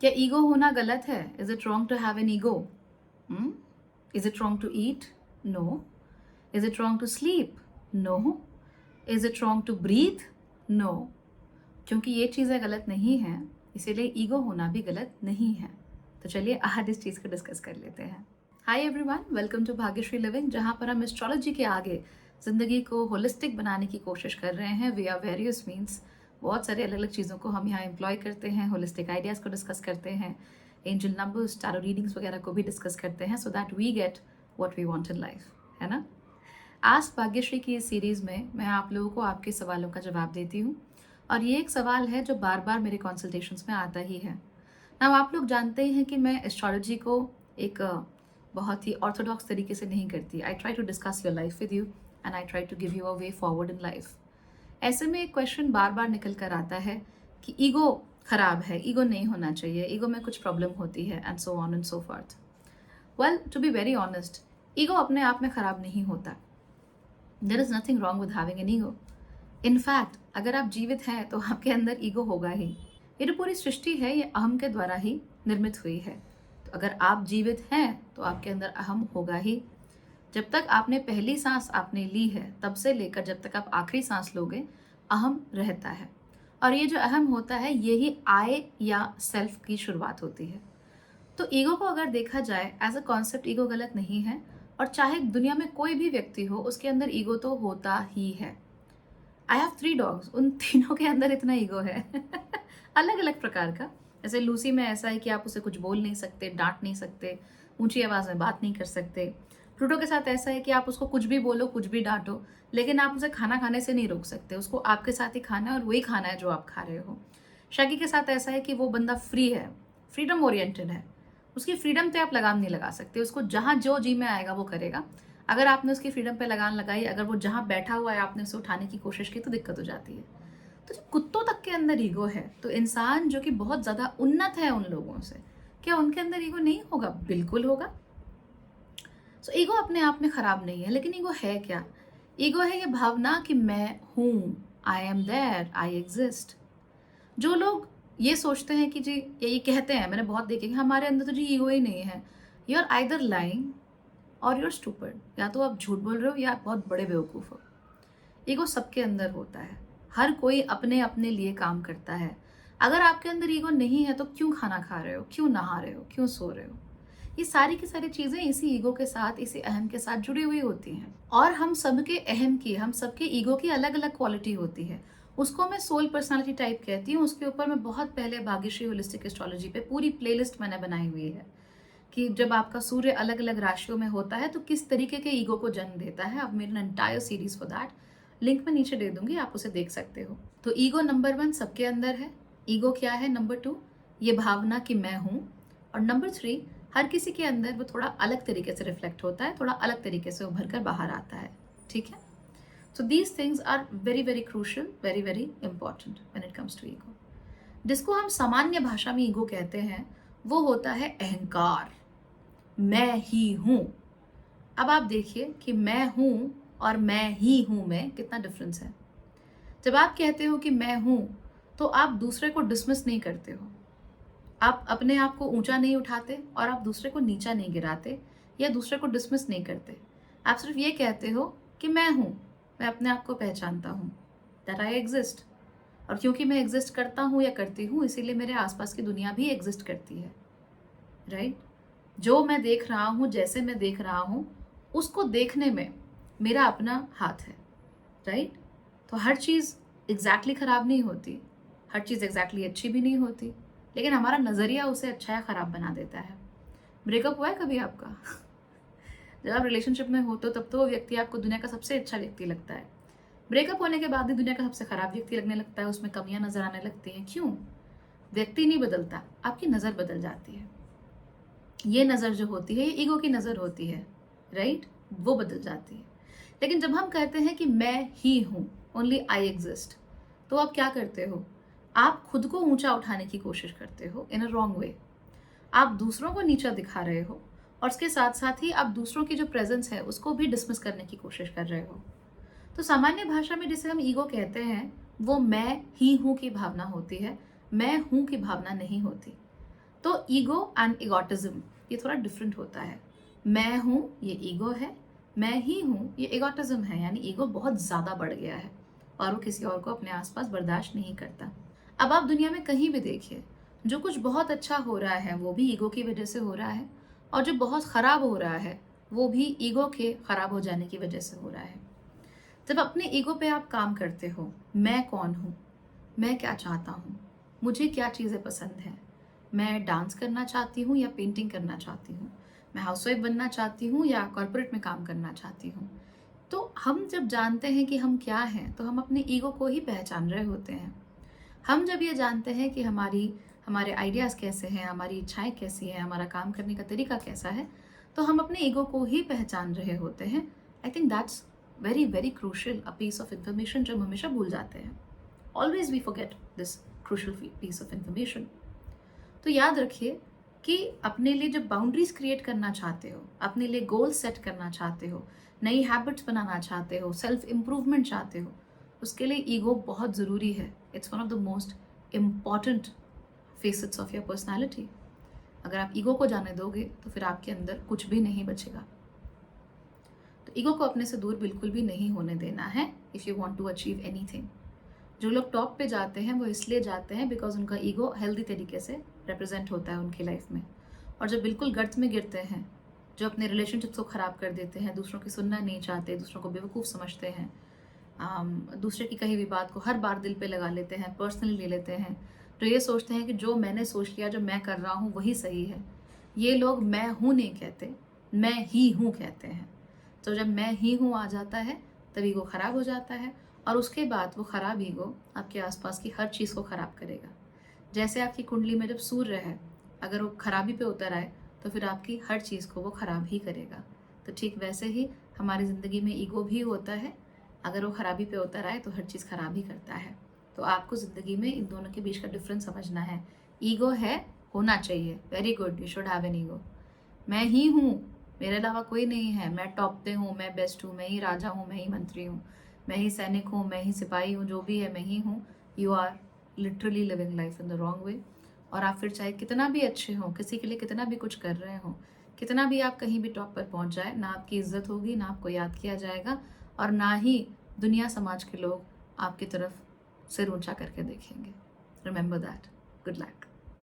क्या ईगो होना गलत है? Is it wrong to have an ego? Is it wrong to eat? No. Is it wrong to sleep? No. Is it wrong to breathe? No. क्योंकि ये चीज़ें गलत नहीं हैं, इसीलिए ईगो होना भी गलत नहीं है. तो चलिए आज इस चीज़ को डिस्कस कर लेते हैं. Hi everyone, welcome to Bhagyashree Living, जहाँ पर हम एस्ट्रोलॉजी के आगे ज़िंदगी को होलिस्टिक बनाने की कोशिश कर रहे हैं विया वेरियस मीन्स. बहुत सारे अलग अलग चीज़ों को हम यहाँ एम्प्लॉय करते हैं, होलिस्टिक आइडियाज़ को डिस्कस करते हैं, एंजल नंबर्स, टैरो रीडिंग्स वगैरह को भी डिस्कस करते हैं, so that we get what we want in life, है ना. आज भाग्यश्री की इस सीरीज़ में मैं आप लोगों को आपके सवालों का जवाब देती हूँ, और ये एक सवाल है जो बार बार मेरे कंसल्टेशंस में आता ही है ना. आप लोग जानते ही हैं कि मैं एस्ट्रोलॉजी को एक बहुत ही ऑर्थोडॉक्स तरीके से नहीं करती. I try to discuss your life with you and I try to give you a way forward in life. ऐसे में एक क्वेश्चन बार बार निकल कर आता है कि ईगो खराब है, ईगो नहीं होना चाहिए, ईगो में कुछ प्रॉब्लम होती है, and so on and so forth. Well, to be very honest, ego अपने आप में खराब नहीं होता. There is nothing wrong with having an ego. In fact अगर आप जीवित हैं तो आपके अंदर ईगो होगा ही. ये जो पूरी सृष्टि है ये अहम के द्वारा ही निर्मित हुई है. तो अगर आप जीवित हैं तो आपके अंदर अहम होगा ही. जब तक आपने पहली सांस आपने ली है तब से लेकर जब तक आप आखिरी सांस लोगे, अहम रहता है. और ये जो अहम होता है यही आय या सेल्फ की शुरुआत होती है. तो ईगो को अगर देखा जाए एज अ कॉन्सेप्ट, ईगो गलत नहीं है. और चाहे दुनिया में कोई भी व्यक्ति हो, उसके अंदर ईगो तो होता ही है. आई हैव 3 डॉग्स, उन तीनों के अंदर इतना ईगो है अलग अलग प्रकार का. जैसे लूसी में ऐसा है कि आप उसे कुछ बोल नहीं सकते, डांट नहीं सकते, ऊंची आवाज़ में बात नहीं कर सकते. प्लूटो के साथ ऐसा है कि आप उसको कुछ भी बोलो, कुछ भी डांटो, लेकिन आप उसे खाना खाने से नहीं रोक सकते. उसको आपके साथ ही खाना है और वही खाना है जो आप खा रहे हो. शकी के साथ ऐसा है कि वो बंदा फ्री है, फ्रीडम ओरिएंटेड है. उसकी फ्रीडम पे आप लगाम नहीं लगा सकते. उसको जहाँ जो जी में आएगा वो करेगा. अगर आपने उसकी फ्रीडम पे लगाम लगाई, अगर वो जहाँ बैठा हुआ है आपने उसे उठाने की कोशिश की, तो दिक्कत हो जाती है. तो जब कुत्तों तक के अंदर ईगो है, तो इंसान जो कि बहुत ज़्यादा उन्नत है उन लोगों से, क्या उनके अंदर ईगो नहीं होगा? बिल्कुल होगा. सो ईगो अपने आप में खराब नहीं है, लेकिन ईगो है क्या? ईगो है ये भावना कि मैं हूँ, I am there, I exist. जो लोग ये सोचते हैं कि जी, ये कहते हैं, मैंने बहुत देखे कि हमारे अंदर तो जी ईगो ही नहीं है, यू आर आइदर लाइंग और यूर स्टूपिड. या तो आप झूठ बोल रहे हो या आप बहुत बड़े बेवकूफ़ हो. ईगो सबके अंदर होता है. हर कोई अपने अपने लिए काम करता है. अगर आपके अंदर ईगो नहीं है तो क्यों खाना खा रहे हो, क्यों नहा रहे हो, क्यों सो रहे हो? ये सारी की सारी चीज़ें इसी ईगो के साथ, इसी अहम के साथ जुड़ी हुई होती हैं. और हम सबके अहम की, हम सबके ईगो की अलग अलग क्वालिटी होती है. उसको मैं सोल पर्सनालिटी टाइप कहती हूँ. उसके ऊपर मैं बहुत पहले भाग्यश्री होलिस्टिक एस्ट्रोलॉजी पे पूरी प्लेलिस्ट मैंने बनाई हुई है कि जब आपका सूर्य अलग अलग राशियों में होता है तो किस तरीके के ईगो को जन्म देता है. अब मेरी entire series for that link मैं नीचे दे दूंगी, आप उसे देख सकते हो. तो ईगो नंबर 1 सबके अंदर है. ईगो क्या है? नंबर 2 ये भावना कि मैं हूँ. और नंबर 3 हर किसी के अंदर वो थोड़ा अलग तरीके से रिफ्लेक्ट होता है, थोड़ा अलग तरीके से उभर कर बाहर आता है. ठीक है. So these things are very very crucial, very very important when it comes to ego. जिसको हम सामान्य भाषा में ईगो कहते हैं वो होता है अहंकार. मैं ही हूँ. अब आप देखिए कि मैं हूँ और मैं ही हूँ में कितना डिफरेंस है. जब आप कहते हो कि मैं हूँ तो आप दूसरे को डिसमिस नहीं करते हो. आप अपने आप को ऊंचा नहीं उठाते और आप दूसरे को नीचा नहीं गिराते या दूसरे को डिसमिस नहीं करते. आप सिर्फ ये कहते हो कि मैं हूँ, मैं अपने आप को पहचानता हूँ, दैट आई एग्जिस्ट. और क्योंकि मैं एग्जिस्ट करता हूँ या करती हूँ, इसीलिए मेरे आसपास की दुनिया भी एग्जिस्ट करती है. राइट. जो मैं देख रहा हूँ, जैसे मैं देख रहा हूँ, उसको देखने में मेरा अपना हाथ है. राइट. तो हर चीज़ एग्जैक्टली खराब नहीं होती, हर चीज़ एग्जैक्टली अच्छी भी नहीं होती, लेकिन हमारा नज़रिया उसे अच्छा या ख़राब बना देता है. ब्रेकअप हुआ है कभी आपका? जब आप रिलेशनशिप में हो तो तब तो वो व्यक्ति आपको दुनिया का सबसे अच्छा व्यक्ति लगता है. ब्रेकअप होने के बाद ही दुनिया का सबसे खराब व्यक्ति लगने लगता है, उसमें कमियां नजर आने लगती हैं. क्यों? व्यक्ति नहीं बदलता, आपकी नज़र बदल जाती है. ये नज़र जो होती है ये ईगो की नज़र होती है. राइट. वो बदल जाती है. लेकिन जब हम कहते हैं कि मैं ही हूँ, ओनली आई एग्जिस्ट, तो आप क्या करते हो? आप खुद को ऊंचा उठाने की कोशिश करते हो इन अ रॉन्ग वे. आप दूसरों को नीचा दिखा रहे हो और उसके साथ साथ ही आप दूसरों की जो प्रेजेंस है उसको भी डिसमिस करने की कोशिश कर रहे हो. तो सामान्य भाषा में जिसे हम ईगो कहते हैं वो मैं ही हूँ की भावना होती है, मैं हूँ की भावना नहीं होती. तो ईगो एंड इगोटिज्म ये थोड़ा डिफरेंट होता है। मैं हूँ ये ईगो है, मैं ही हूँ ये इगोटिज्म है, यानी ईगो बहुत ज़्यादा बढ़ गया है और वो किसी और को अपने आसपास बर्दाश्त नहीं करता। अब आप दुनिया में कहीं भी देखिए, जो कुछ बहुत अच्छा हो रहा है वो भी ईगो की वजह से हो रहा है, और जो बहुत ख़राब हो रहा है वो भी ईगो के ख़राब हो जाने की वजह से हो रहा है। जब अपने ईगो पे आप काम करते हो, मैं कौन हूँ, मैं क्या चाहता हूँ, मुझे क्या चीज़ें पसंद हैं, मैं डांस करना चाहती हूँ या पेंटिंग करना चाहती हूँ, मैं हाउसवाइफ बनना चाहती हूँ या कॉर्पोरेट में काम करना चाहती हूँ। तो हम जब जानते हैं कि हम क्या हैं, तो हम अपने ईगो को ही पहचान रहे होते हैं। हम जब ये जानते हैं कि हमारे आइडियाज़ कैसे हैं, हमारी इच्छाएं कैसी हैं, हमारा काम करने का तरीका कैसा है, तो हम अपने ईगो को ही पहचान रहे होते हैं। I think that's very very crucial, a piece of information जो हम हमेशा भूल जाते हैं। Always we forget this crucial piece of information. तो याद रखिए कि अपने लिए जब बाउंड्रीज क्रिएट करना चाहते हो, अपने लिए गोल सेट करना चाहते हो, नई हैबिट्स बनाना चाहते हो, सेल्फ इम्प्रूवमेंट चाहते हो, उसके लिए ईगो बहुत ज़रूरी है। It's one of the most important facets of your personality. अगर आप ईगो को जाने दोगे तो फिर आपके अंदर कुछ भी नहीं बचेगा। तो ईगो को अपने से दूर बिल्कुल भी नहीं होने देना है if you want to achieve anything. जो लोग टॉप पे जाते हैं वो इसलिए जाते हैं बिकॉज उनका ईगो हेल्दी तरीके से रिप्रेजेंट होता है उनकी लाइफ में। और जो बिल्कुल गर्त में गिरते हैं, जो अपने रिलेशनशिप्स को ख़राब कर देते हैं, दूसरों की सुनना नहीं चाहते, दूसरों को बेवकूफ़ समझते हैं, दूसरे की कही हुई बात को हर बार दिल पे लगा लेते हैं, पर्सनली ले लेते हैं, जो ये सोचते हैं कि जो मैंने सोच लिया, जो मैं कर रहा हूँ वही सही है, ये लोग मैं हूँ नहीं कहते, मैं ही हूँ कहते हैं। तो जब मैं ही हूँ आ जाता है तब ईगो ख़राब हो जाता है, और उसके बाद वो ख़राब ईगो आपके आसपास की हर चीज़ को ख़राब करेगा। जैसे आपकी कुंडली में जब सूर्य है, अगर वो खराबी पे उतर आए तो फिर आपकी हर चीज़ को वो ख़राब ही करेगा। तो ठीक वैसे ही हमारी ज़िंदगी में ईगो भी होता है, अगर वो खराबी पे उतर आए तो हर चीज़ खराब ही करता है। तो आपको ज़िंदगी में इन दोनों के बीच का डिफरेंस समझना है। ईगो है, होना चाहिए, very good, you should have an ego. मैं ही हूँ, मेरे अलावा कोई नहीं है, मैं टॉप पे हूँ, मैं बेस्ट हूँ, मैं ही राजा हूँ, मैं ही मंत्री हूँ, मैं ही सैनिक हूँ, मैं ही सिपाही हूँ, जो भी है मैं ही हूँ। You are literally living life in the wrong way. और आप फिर चाहे कितना भी अच्छे हों, किसी के लिए कितना भी कुछ कर रहे हों, कितना भी आप कहीं भी टॉप पर पहुंच जाए, ना आपकी इज्जत होगी, ना आपको याद किया जाएगा, और ना ही दुनिया समाज के लोग आपकी तरफ सिर ऊंचा करके देखेंगे। Remember that. Good luck.